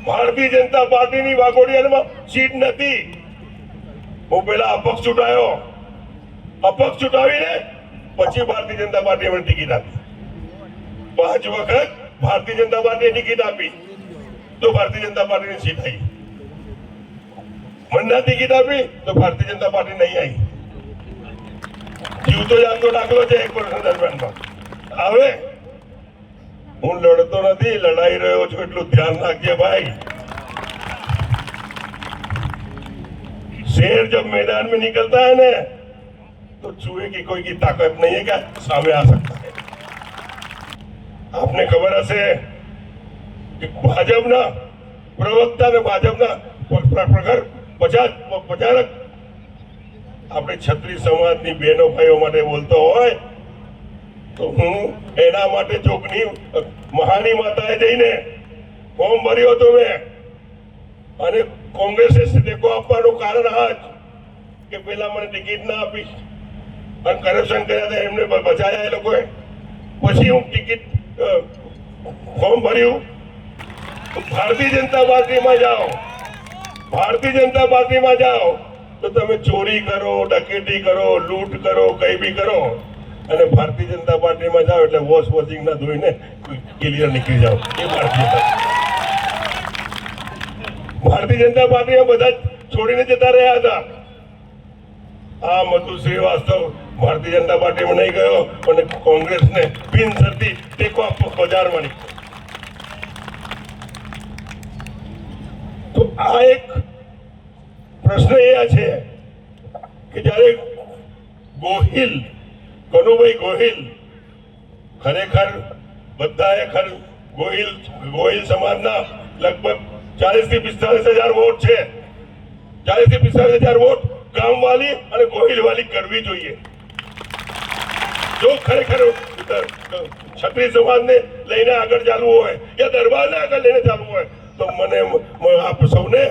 ભારતીય જનતા પાર્ટીની વાઘોડિયામાં સીટ નથી. હું પેલા અપક્ષ ચૂંટાયો, અપક્ષ ચૂંટાવીને પછી ભારતીય જનતા પાર્ટીએ મને ટિકિટ આપી. 5 વખત ભારતીય જનતા પાર્ટીએ ટિકિટ આપી તો ભારતીય જનતા પાર્ટીની સીટ આવી. મને ટિકિટ આપી તો ભારતીય જનતા પાર્ટી નહીં આવી. જીવતો જાગતો દાખલો છે 1 વર્ષ દરમિયાનમાં. હવે હું લડતો નથી, લડાઈ રહ્યો છું, એટલું ધ્યાન રાખજે ભાઈ. शेर जब मैदान में निकलता है ना तो चूहे की कोई की ताकत नहीं है क्या सामने आ सकता है. आपने खबर हશે કે ભાજપના પ્રવક્તા અને ભાજપના પ્રચારક આપણે ક્ષત્રિય સમાજની બહેનો ભાઈઓ માટે બોલતો હોય તો હું એના માટે ચોકની મહાની માતાએ જઈને ફોર્મ ભર્યો હતો મેં. અને કોંગ્રેસે ટેકો આપવાનું કારણ આ જ કે પેલા મને ટિકિટ ના આપી અને કરપ્શન કર્યા હતા, એમને બચાયા એ લોકોએ. પછી હું ટિકિટ ફોર્મ ભર્યું. ભારતીય જનતા પાર્ટીમાં જાઓ, ભારતીય જનતા પાર્ટીમાં જાઓ તો તમે ચોરી કરો, ડકેટી કરો, લૂંટ કરો, કઈ બી કરો, અને ભારતીય જનતા પાર્ટીમાં જાઓ એટલે વોશ વોશિંગ ના ધોઈને ક્લિયર નીકળી જાઓ. એ ભારતીય જનતા પાર્ટીમાં બધા છોડીને જતા રહ્યા હતા. આ મધુ શ્રીવાસ્તવ ભારતીય જનતા પાર્ટીમાં નહીં ગયો અને કોંગ્રેસને બિનશરતી ટેકો આપવો બજારમાં નીકળ્યો. તો આ એક પ્રશ્ન એ છે કે જ્યારે ગોહિલ, કનુભાઈ ગોહિલ, ખરેખર બધાએ ગોહિલ સમાજના લગભગ 40 થી 45 હજાર વોટ છે. 40 થી 45 હજાર વોટ ગામવાળી અને ગોહિલવાળી કરવી જોઈએ. જો ખરેખર ક્ષત્રિય સમાજને લઈને આગળ ચાલવું હોય યા દરબારને આગળ લઈને ચાલવું હોય તો મને આપ સૌને,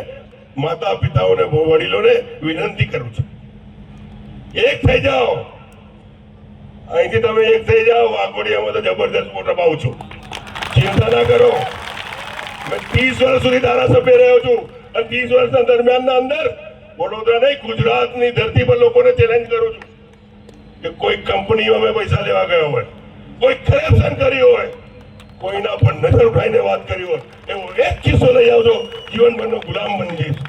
માતા પિતાઓને, વડીલોને વિનંતી કરું છું, એક થઈ જાઓ. અહીંથી તમે એક થઈ જાઓ. વાઘોડિયામાં તો જબરદસ્ત વોટ અપાવું છું, ચિંતા ના કરો. मैं 30 વર્ષ સુધી ધારાસભ્ય રહ્યો છું અને 30 વર્ષના દરમિયાનના અંદર વડોદરા નહીં, ગુજરાતની ધરતી પર લોકોને ચેલેન્જ કરું છું કે કોઈ કંપનીમાં મેં પૈસા લેવા ગયો હોય, કોઈ કરપ્શન કર્યું હોય, કોઈના પર નજર ઉઠાઈને વાત કરી હોય, એવો એક કિસ્સો લઈ આવજો, જીવનભરનો ગુલામ બની જઈશ.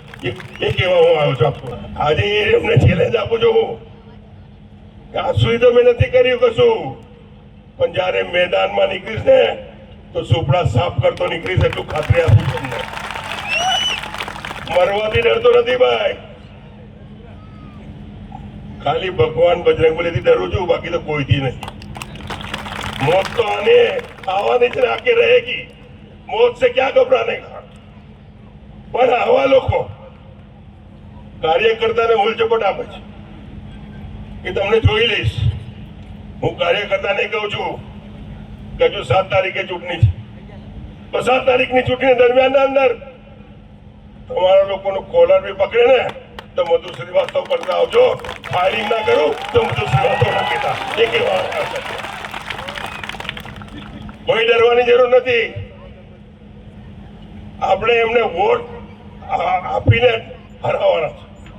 એ કહેવા હું આવ્યો છું આપકો. આજે એમને ચેલેન્જ આપું છું હું. આજ સુધી તો મેં નથી કર્યું કશું, પણ જયારે મેદાનમાં નીકળીશ ને તો સુપડા સાફ કરતો નીકળીશ, એટલું ખાતરી આપું તમને. મરવાથી ડરતો નથી ભાઈ, ખાલી ભગવાન બજરંગબલીથી ડરું છું, બાકી તો કોઈથી નહીં. मौत तो आने आवानी से आके रहेगी, मौत से क्या घबराने का. पर आवा લોકો કાર્યકર્તાને ઉલચપટ આપે છે કે તમને જોઈ લઈશ. હું કાર્યકર્તાને કહું છું કે જો 7 તારીખે ચૂંટણી છે તો 7 તારીખની ચૂંટણી દરમિયાનના અંદર તમારા લોકોનો કોલર બી પકડે ને તો મધુ શ્રીવાસ્તવ કરતા આવજો. ફાયરિંગ ના કરું તો મધુ શ્રીવાસ્તવ ના કહેતા. એ કેવા કોઈ ડરવાની જરૂર નથી. આપણે એમને વોટ આપીને હરાવવાના છે.